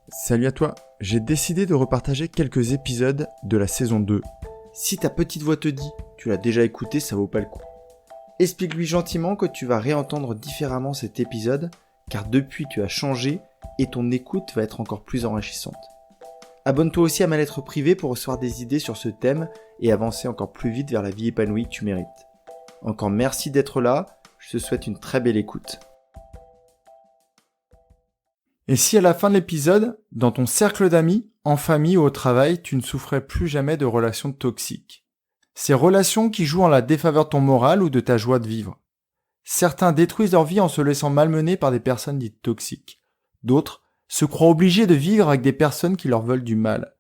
Salut à toi, j'ai décidé de repartager quelques épisodes de la saison 2. Si ta petite voix te dit, tu l'as déjà écouté, ça vaut pas le coup. Explique-lui gentiment que tu vas réentendre différemment cet épisode, car depuis tu as changé et ton écoute va être encore plus enrichissante. Abonne-toi aussi à ma lettre privée pour recevoir des idées sur ce thème et avancer encore plus vite vers la vie épanouie que tu mérites. Encore merci d'être là, je te souhaite une très belle écoute. Et si à la fin de l'épisode, dans ton cercle d'amis, en famille ou au travail, tu ne souffrais plus jamais de relations toxiques? Ces relations qui jouent en la défaveur de ton moral ou de ta joie de vivre. Certains détruisent leur vie en se laissant malmener par des personnes dites toxiques. D'autres se croient obligés de vivre avec des personnes qui leur veulent du mal.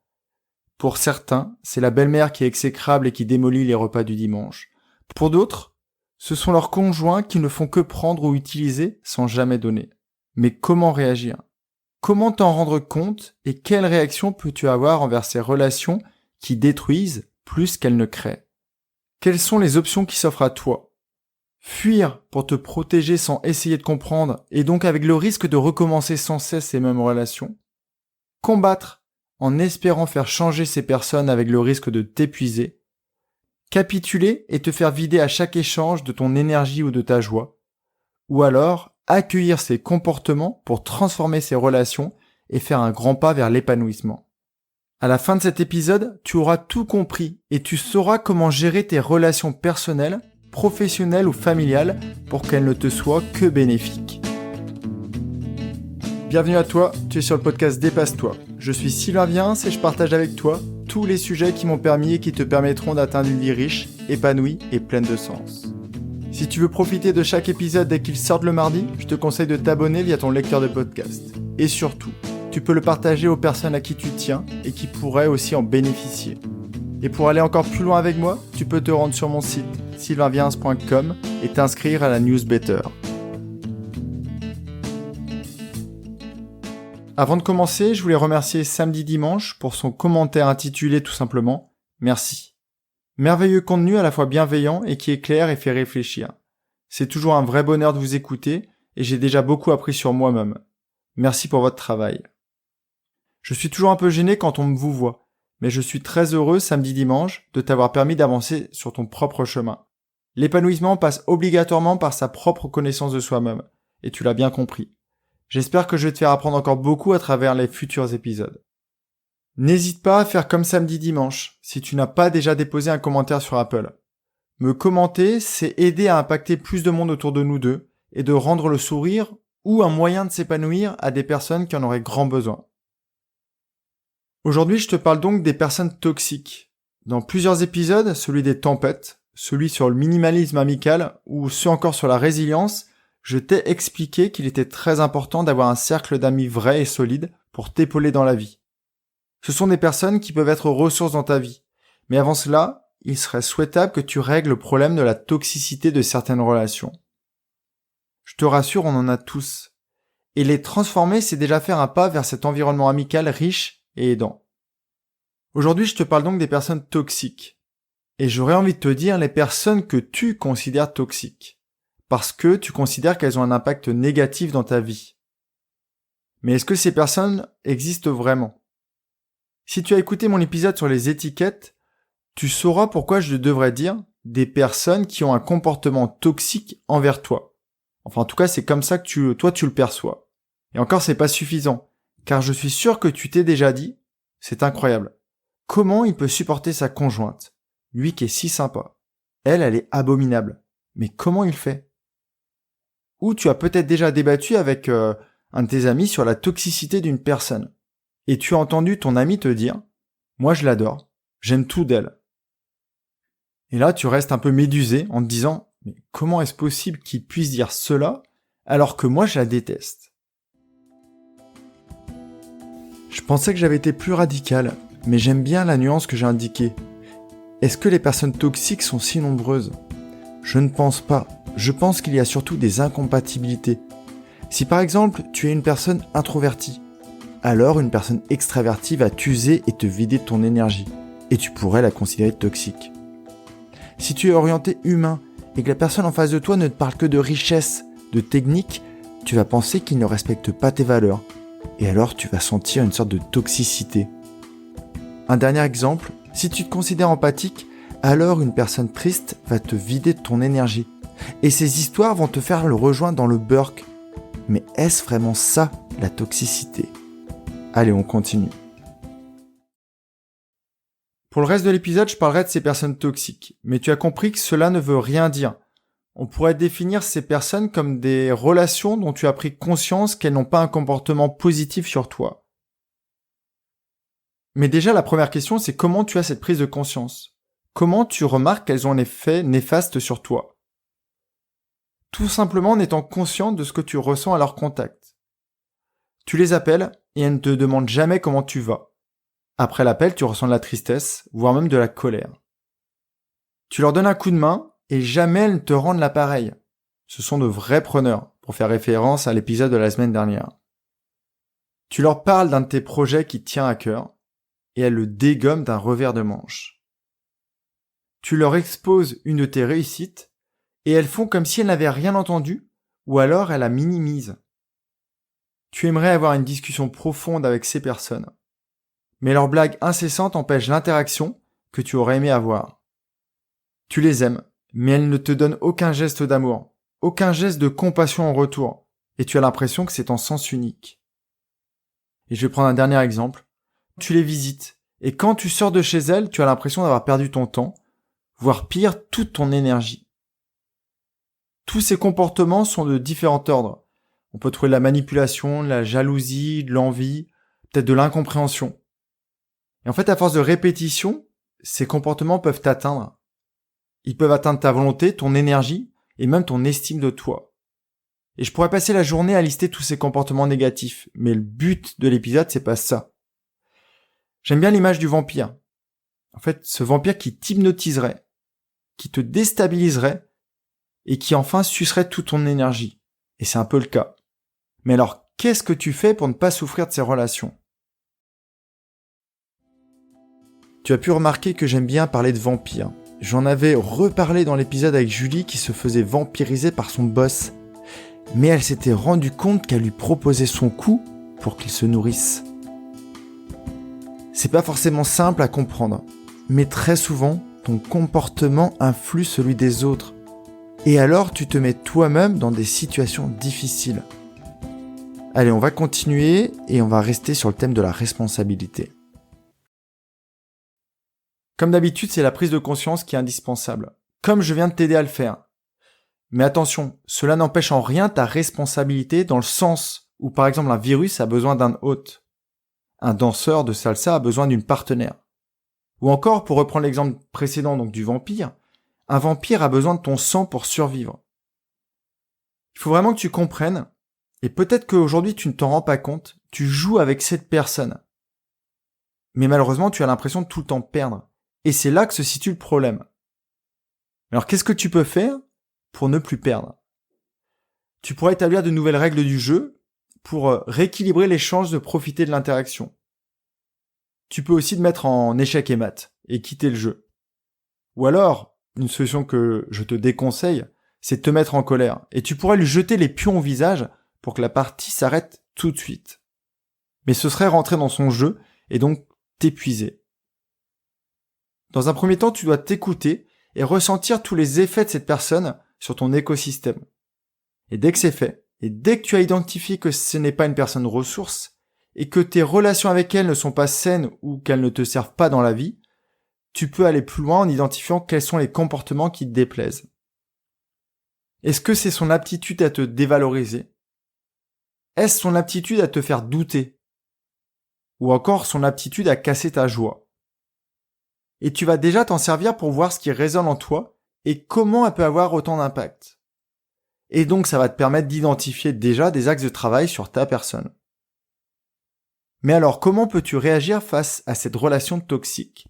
Pour certains, c'est la belle-mère qui est exécrable et qui démolit les repas du dimanche. Pour d'autres, ce sont leurs conjoints qui ne font que prendre ou utiliser sans jamais donner. Mais comment réagir ? Comment t'en rendre compte et quelle réaction peux-tu avoir envers ces relations qui détruisent plus qu'elles ne créent? Quelles sont les options qui s'offrent à toi? Fuir pour te protéger sans essayer de comprendre et donc avec le risque de recommencer sans cesse ces mêmes relations? Combattre en espérant faire changer ces personnes avec le risque de t'épuiser? Capituler et te faire vider à chaque échange de ton énergie ou de ta joie? Ou alors accueillir ces comportements pour transformer ces relations et faire un grand pas vers l'épanouissement. À la fin de cet épisode, tu auras tout compris et tu sauras comment gérer tes relations personnelles, professionnelles ou familiales pour qu'elles ne te soient que bénéfiques. Bienvenue à toi, tu es sur le podcast Dépasse-toi. Je suis Sylvain Viens et je partage avec toi tous les sujets qui m'ont permis et qui te permettront d'atteindre une vie riche, épanouie et pleine de sens. Si tu veux profiter de chaque épisode dès qu'il sort le mardi, je te conseille de t'abonner via ton lecteur de podcast. Et surtout, tu peux le partager aux personnes à qui tu tiens et qui pourraient aussi en bénéficier. Et pour aller encore plus loin avec moi, tu peux te rendre sur mon site sylvainviens.com et t'inscrire à la newsletter. Avant de commencer, je voulais remercier Samedi Dimanche pour son commentaire intitulé tout simplement « Merci ». Merveilleux contenu à la fois bienveillant et qui éclaire et fait réfléchir. C'est toujours un vrai bonheur de vous écouter et j'ai déjà beaucoup appris sur moi-même. Merci pour votre travail. Je suis toujours un peu gêné quand on me vous voit, mais je suis très heureux samedi dimanche de t'avoir permis d'avancer sur ton propre chemin. L'épanouissement passe obligatoirement par sa propre connaissance de soi-même, et tu l'as bien compris. J'espère que je vais te faire apprendre encore beaucoup à travers les futurs épisodes. N'hésite pas à faire comme samedi dimanche, si tu n'as pas déjà déposé un commentaire sur Apple. Me commenter, c'est aider à impacter plus de monde autour de nous deux, et de rendre le sourire ou un moyen de s'épanouir à des personnes qui en auraient grand besoin. Aujourd'hui, je te parle donc des personnes toxiques. Dans plusieurs épisodes, celui des tempêtes, celui sur le minimalisme amical, ou ceux encore sur la résilience, je t'ai expliqué qu'il était très important d'avoir un cercle d'amis vrais et solides pour t'épauler dans la vie. Ce sont des personnes qui peuvent être ressources dans ta vie. Mais avant cela, il serait souhaitable que tu règles le problème de la toxicité de certaines relations. Je te rassure, on en a tous. Et les transformer, c'est déjà faire un pas vers cet environnement amical riche et aidant. Aujourd'hui, je te parle donc des personnes toxiques. Et j'aurais envie de te dire les personnes que tu considères toxiques. Parce que tu considères qu'elles ont un impact négatif dans ta vie. Mais est-ce que ces personnes existent vraiment ? Si tu as écouté mon épisode sur les étiquettes, tu sauras pourquoi je devrais dire des personnes qui ont un comportement toxique envers toi. Enfin, en tout cas, c'est comme ça que toi, tu le perçois. Et encore, c'est pas suffisant. Car je suis sûr que tu t'es déjà dit, c'est incroyable. Comment il peut supporter sa conjointe? Lui qui est si sympa. Elle est abominable. Mais comment il fait? Ou tu as peut-être déjà débattu avec un de tes amis sur la toxicité d'une personne. Et tu as entendu ton ami te dire « Moi je l'adore, j'aime tout d'elle ». Et là tu restes un peu médusé en te disant « Mais comment est-ce possible qu'il puisse dire cela alors que moi je la déteste ?» Je pensais que j'avais été plus radical, mais j'aime bien la nuance que j'ai indiquée. Est-ce que les personnes toxiques sont si nombreuses ? Je ne pense pas. Je pense qu'il y a surtout des incompatibilités. Si par exemple tu es une personne introvertie, alors une personne extravertie va t'user et te vider de ton énergie, et tu pourrais la considérer toxique. Si tu es orienté humain et que la personne en face de toi ne te parle que de richesse, de technique, tu vas penser qu'il ne respecte pas tes valeurs, Et alors tu vas sentir une sorte de toxicité. Un dernier exemple, si tu te considères empathique, alors une personne triste va te vider de ton énergie. Et ces histoires vont te faire le rejoindre dans le burk. Mais est-ce vraiment ça, la toxicité ? Allez, on continue. Pour le reste de l'épisode, je parlerai de ces personnes toxiques. Mais tu as compris que cela ne veut rien dire. On pourrait définir ces personnes comme des relations dont tu as pris conscience qu'elles n'ont pas un comportement positif sur toi. Mais déjà, la première question, c'est comment tu as cette prise de conscience ? Comment tu remarques qu'elles ont un effet néfaste sur toi ? Tout simplement en étant conscient de ce que tu ressens à leur contact. Tu les appelles et elles ne te demandent jamais comment tu vas. Après l'appel, tu ressens de la tristesse, voire même de la colère. Tu leur donnes un coup de main et jamais elles ne te rendent l'appareil. Ce sont de vrais preneurs, pour faire référence à l'épisode de la semaine dernière. Tu leur parles d'un de tes projets qui te tient à cœur et elles le dégomment d'un revers de manche. Tu leur exposes une de tes réussites et elles font comme si elles n'avaient rien entendu ou alors elles la minimisent. Tu aimerais avoir une discussion profonde avec ces personnes, mais leurs blagues incessantes empêchent l'interaction que tu aurais aimé avoir. Tu les aimes, mais elles ne te donnent aucun geste d'amour, aucun geste de compassion en retour, et tu as l'impression que c'est en sens unique. Et je vais prendre un dernier exemple. Tu les visites, et quand tu sors de chez elles, tu as l'impression d'avoir perdu ton temps, voire pire, toute ton énergie. Tous ces comportements sont de différents ordres. On peut trouver de la manipulation, de la jalousie, de l'envie, peut-être de l'incompréhension. Et en fait, à force de répétition, ces comportements peuvent t'atteindre. Ils peuvent atteindre ta volonté, ton énergie et même ton estime de toi. Et je pourrais passer la journée à lister tous ces comportements négatifs, mais le but de l'épisode, c'est pas ça. J'aime bien l'image du vampire. En fait, ce vampire qui t'hypnotiserait, qui te déstabiliserait et qui enfin sucerait toute ton énergie. Et c'est un peu le cas. Mais alors, qu'est-ce que tu fais pour ne pas souffrir de ces relations ? Tu as pu remarquer que j'aime bien parler de vampires. J'en avais reparlé dans l'épisode avec Julie qui se faisait vampiriser par son boss. Mais elle s'était rendue compte qu'elle lui proposait son coup pour qu'il se nourrisse. C'est pas forcément simple à comprendre, mais très souvent, ton comportement influe celui des autres. Et alors, tu te mets toi-même dans des situations difficiles. Allez, on va continuer et on va rester sur le thème de la responsabilité. Comme d'habitude, c'est la prise de conscience qui est indispensable, comme je viens de t'aider à le faire. Mais attention, cela n'empêche en rien ta responsabilité dans le sens où par exemple un virus a besoin d'un hôte. Un danseur de salsa a besoin d'une partenaire. Ou encore, pour reprendre l'exemple précédent donc du vampire, un vampire a besoin de ton sang pour survivre. Il faut vraiment que tu comprennes, et peut-être qu'aujourd'hui tu ne t'en rends pas compte, tu joues avec cette personne. Mais malheureusement, tu as l'impression de tout le temps perdre. Et c'est là que se situe le problème. Alors qu'est-ce que tu peux faire pour ne plus perdre ? Tu pourrais établir de nouvelles règles du jeu pour rééquilibrer les chances de profiter de l'interaction. Tu peux aussi te mettre en échec et mat et quitter le jeu. Ou alors, une solution que je te déconseille, c'est de te mettre en colère. Et tu pourrais lui jeter les pions au visage pour que la partie s'arrête tout de suite. Mais ce serait rentrer dans son jeu et donc t'épuiser. Dans un premier temps, tu dois t'écouter et ressentir tous les effets de cette personne sur ton écosystème. Et dès que c'est fait, et dès que tu as identifié que ce n'est pas une personne ressource, et que tes relations avec elle ne sont pas saines ou qu'elles ne te servent pas dans la vie, tu peux aller plus loin en identifiant quels sont les comportements qui te déplaisent. Est-ce que c'est son aptitude à te dévaloriser ? Est-ce son aptitude à te faire douter ? Ou encore son aptitude à casser ta joie ? Et tu vas déjà t'en servir pour voir ce qui résonne en toi et comment elle peut avoir autant d'impact. Et donc ça va te permettre d'identifier déjà des axes de travail sur ta personne. Mais alors comment peux-tu réagir face à cette relation toxique ?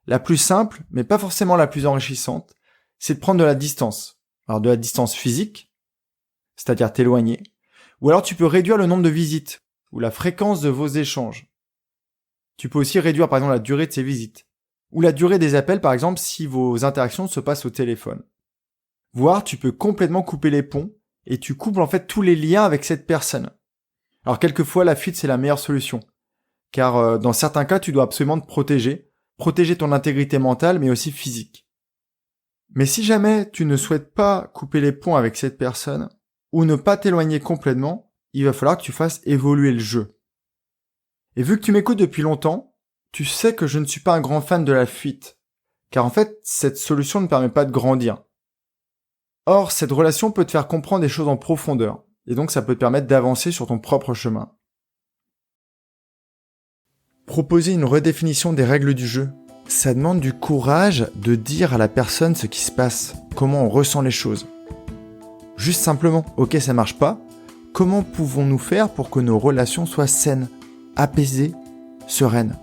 La plus simple, mais pas forcément la plus enrichissante, c'est de prendre de la distance. Alors de la distance physique, c'est-à-dire t'éloigner, ou alors tu peux réduire le nombre de visites ou la fréquence de vos échanges. Tu peux aussi réduire par exemple la durée de ces visites. Ou la durée des appels, par exemple, si vos interactions se passent au téléphone. Voire, tu peux complètement couper les ponts et tu coupes en fait tous les liens avec cette personne. Alors quelquefois, la fuite, c'est la meilleure solution. Car dans certains cas, tu dois absolument te protéger ton intégrité mentale, mais aussi physique. Mais si jamais tu ne souhaites pas couper les ponts avec cette personne, ou ne pas t'éloigner complètement, il va falloir que tu fasses évoluer le jeu. Et vu que tu m'écoutes depuis longtemps, tu sais que je ne suis pas un grand fan de la fuite. Car en fait, cette solution ne permet pas de grandir. Or, cette relation peut te faire comprendre des choses en profondeur, et donc ça peut te permettre d'avancer sur ton propre chemin. Proposer une redéfinition des règles du jeu, ça demande du courage de dire à la personne ce qui se passe, comment on ressent les choses. Juste simplement, ok, ça marche pas, comment pouvons-nous faire pour que nos relations soient saines, apaisées, sereines ?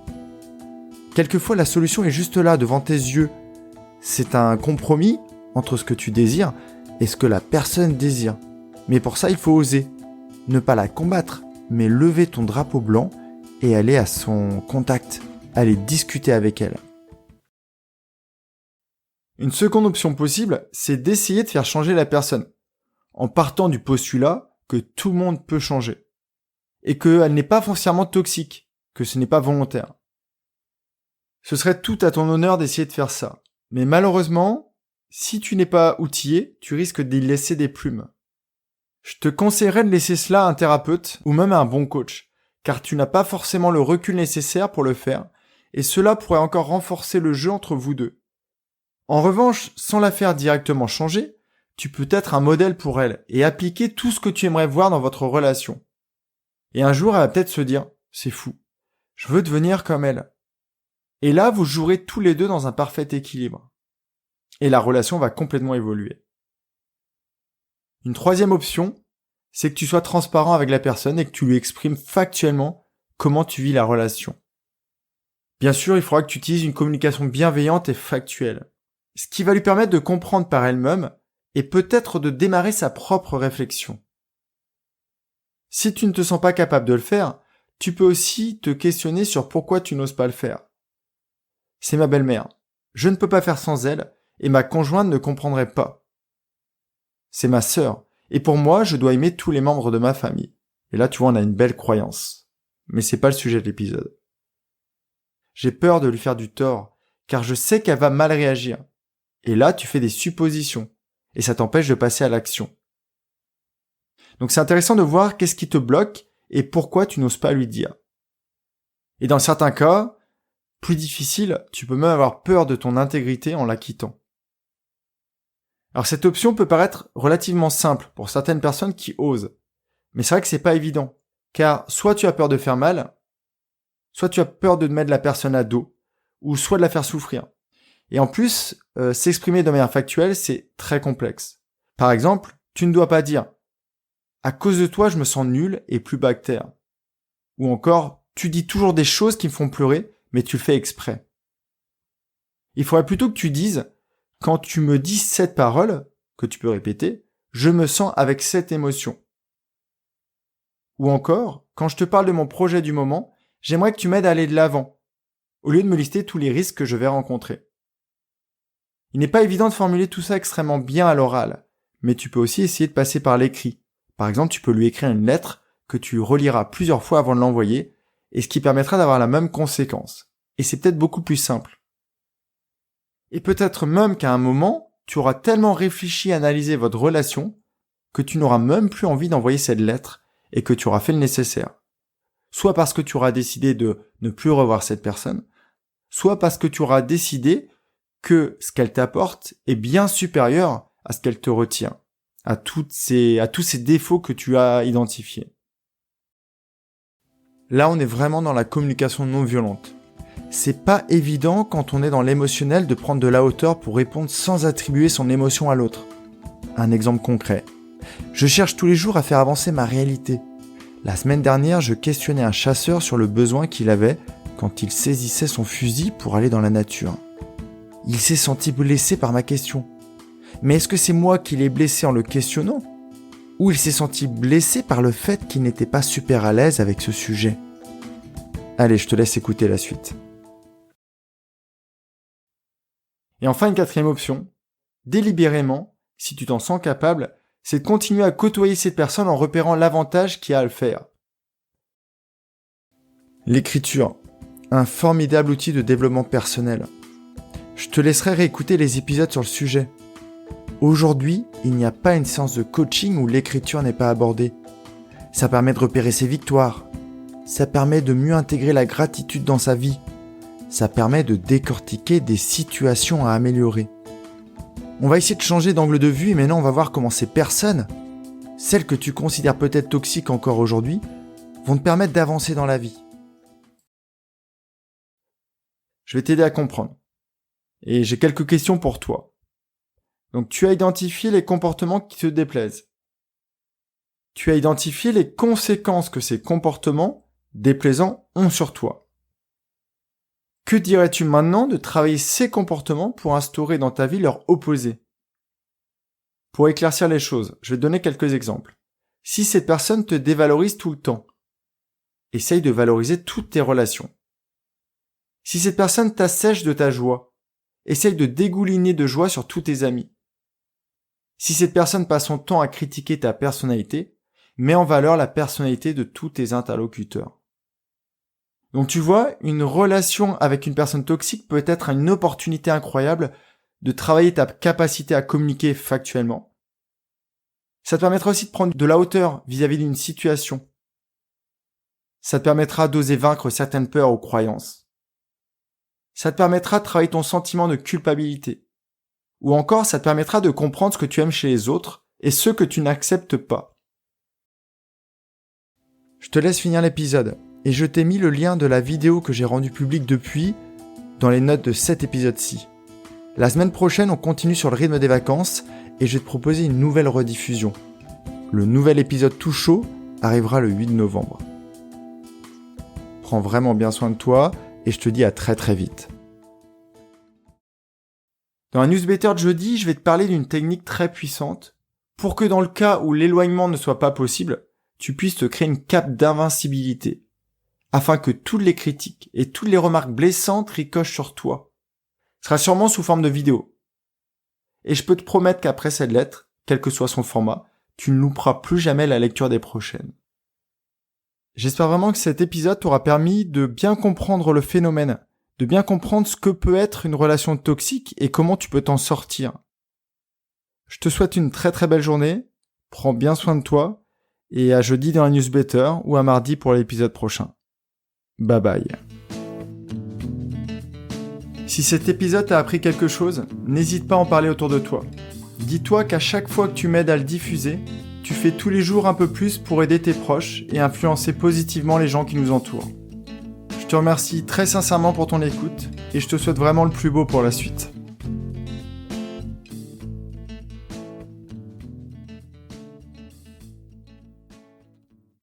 Quelquefois, la solution est juste là, devant tes yeux. C'est un compromis entre ce que tu désires et ce que la personne désire. Mais pour ça, il faut oser. Ne pas la combattre, mais lever ton drapeau blanc et aller à son contact, aller discuter avec elle. Une seconde option possible, c'est d'essayer de faire changer la personne, en partant du postulat que tout le monde peut changer, et qu'elle n'est pas foncièrement toxique, que ce n'est pas volontaire. Ce serait tout à ton honneur d'essayer de faire ça. Mais malheureusement, si tu n'es pas outillé, tu risques d'y laisser des plumes. Je te conseillerais de laisser cela à un thérapeute ou même à un bon coach, car tu n'as pas forcément le recul nécessaire pour le faire, et cela pourrait encore renforcer le jeu entre vous deux. En revanche, sans la faire directement changer, tu peux être un modèle pour elle et appliquer tout ce que tu aimerais voir dans votre relation. Et un jour, elle va peut-être se dire, c'est fou, je veux devenir comme elle. Et là, vous jouerez tous les deux dans un parfait équilibre. Et la relation va complètement évoluer. Une troisième option, c'est que tu sois transparent avec la personne et que tu lui exprimes factuellement comment tu vis la relation. Bien sûr, il faudra que tu utilises une communication bienveillante et factuelle, ce qui va lui permettre de comprendre par elle-même et peut-être de démarrer sa propre réflexion. Si tu ne te sens pas capable de le faire, tu peux aussi te questionner sur pourquoi tu n'oses pas le faire. C'est ma belle-mère. Je ne peux pas faire sans elle et ma conjointe ne comprendrait pas. C'est ma sœur. Et pour moi, je dois aimer tous les membres de ma famille. Et là, tu vois, on a une belle croyance. Mais c'est pas le sujet de l'épisode. J'ai peur de lui faire du tort, car je sais qu'elle va mal réagir. Et là, tu fais des suppositions. Et ça t'empêche de passer à l'action. Donc c'est intéressant de voir qu'est-ce qui te bloque et pourquoi tu n'oses pas lui dire. Et dans certains cas, plus difficile, tu peux même avoir peur de ton intégrité en la quittant. Alors cette option peut paraître relativement simple pour certaines personnes qui osent. Mais c'est vrai que c'est pas évident. Car soit tu as peur de faire mal, soit tu as peur de mettre la personne à dos, ou soit de la faire souffrir. Et en plus, s'exprimer de manière factuelle, c'est très complexe. Par exemple, tu ne dois pas dire « à cause de toi, je me sens nul et plus bas que terre ». Ou encore « tu dis toujours des choses qui me font pleurer, mais tu le fais exprès ». Il faudrait plutôt que tu dises « quand tu me dis cette parole, que tu peux répéter, je me sens avec cette émotion ». Ou encore « quand je te parle de mon projet du moment, j'aimerais que tu m'aides à aller de l'avant, au lieu de me lister tous les risques que je vais rencontrer ». Il n'est pas évident de formuler tout ça extrêmement bien à l'oral, mais tu peux aussi essayer de passer par l'écrit. Par exemple, tu peux lui écrire une lettre que tu reliras plusieurs fois avant de l'envoyer, et ce qui permettra d'avoir la même conséquence. Et c'est peut-être beaucoup plus simple. Et peut-être même qu'à un moment, tu auras tellement réfléchi et analysé votre relation que tu n'auras même plus envie d'envoyer cette lettre et que tu auras fait le nécessaire. Soit parce que tu auras décidé de ne plus revoir cette personne, soit parce que tu auras décidé que ce qu'elle t'apporte est bien supérieur à ce qu'elle te retient, à tous ces défauts que tu as identifiés. Là, on est vraiment dans la communication non violente. C'est pas évident quand on est dans l'émotionnel de prendre de la hauteur pour répondre sans attribuer son émotion à l'autre. Un exemple concret. Je cherche tous les jours à faire avancer ma réalité. La semaine dernière, je questionnais un chasseur sur le besoin qu'il avait quand il saisissait son fusil pour aller dans la nature. Il s'est senti blessé par ma question. Mais est-ce que c'est moi qui l'ai blessé en le questionnant ? Ou il s'est senti blessé par le fait qu'il n'était pas super à l'aise avec ce sujet ? Allez, je te laisse écouter la suite. Et enfin, une quatrième option, délibérément, si tu t'en sens capable, c'est de continuer à côtoyer cette personne en repérant l'avantage qu'il y a à le faire. L'écriture, un formidable outil de développement personnel. Je te laisserai réécouter les épisodes sur le sujet. Aujourd'hui, il n'y a pas une séance de coaching où l'écriture n'est pas abordée. Ça permet de repérer ses victoires. Ça permet de mieux intégrer la gratitude dans sa vie. Ça permet de décortiquer des situations à améliorer. On va essayer de changer d'angle de vue et maintenant on va voir comment ces personnes, celles que tu considères peut-être toxiques encore aujourd'hui, vont te permettre d'avancer dans la vie. Je vais t'aider à comprendre. Et j'ai quelques questions pour toi. Donc tu as identifié les comportements qui te déplaisent. Tu as identifié les conséquences que ces comportements déplaisants ont sur toi. Que dirais-tu maintenant de travailler ces comportements pour instaurer dans ta vie leur opposé ? Pour éclaircir les choses, je vais te donner quelques exemples. Si cette personne te dévalorise tout le temps, essaye de valoriser toutes tes relations. Si cette personne t'assèche de ta joie, essaye de dégouliner de joie sur tous tes amis. Si cette personne passe son temps à critiquer ta personnalité, mets en valeur la personnalité de tous tes interlocuteurs. Donc tu vois, une relation avec une personne toxique peut être une opportunité incroyable de travailler ta capacité à communiquer factuellement. Ça te permettra aussi de prendre de la hauteur vis-à-vis d'une situation. Ça te permettra d'oser vaincre certaines peurs ou croyances. Ça te permettra de travailler ton sentiment de culpabilité. Ou encore, ça te permettra de comprendre ce que tu aimes chez les autres et ce que tu n'acceptes pas. Je te laisse finir l'épisode et je t'ai mis le lien de la vidéo que j'ai rendue publique depuis dans les notes de cet épisode-ci. La semaine prochaine, on continue sur le rythme des vacances et je vais te proposer une nouvelle rediffusion. Le nouvel épisode tout chaud arrivera le 8 novembre. Prends vraiment bien soin de toi et je te dis à très très vite. Dans la newsletter de jeudi, je vais te parler d'une technique très puissante pour que dans le cas où l'éloignement ne soit pas possible, tu puisses te créer une cape d'invincibilité afin que toutes les critiques et toutes les remarques blessantes ricochent sur toi. Ce sera sûrement sous forme de vidéo. Et je peux te promettre qu'après cette lettre, quel que soit son format, tu ne louperas plus jamais la lecture des prochaines. J'espère vraiment que cet épisode t'aura permis de bien comprendre le phénomène, de bien comprendre ce que peut être une relation toxique et comment tu peux t'en sortir. Je te souhaite une très très belle journée, prends bien soin de toi, et à jeudi dans la newsletter ou à mardi pour l'épisode prochain. Bye bye. Si cet épisode t'a appris quelque chose, n'hésite pas à en parler autour de toi. Dis-toi qu'à chaque fois que tu m'aides à le diffuser, tu fais tous les jours un peu plus pour aider tes proches et influencer positivement les gens qui nous entourent. Je te remercie très sincèrement pour ton écoute et je te souhaite vraiment le plus beau pour la suite.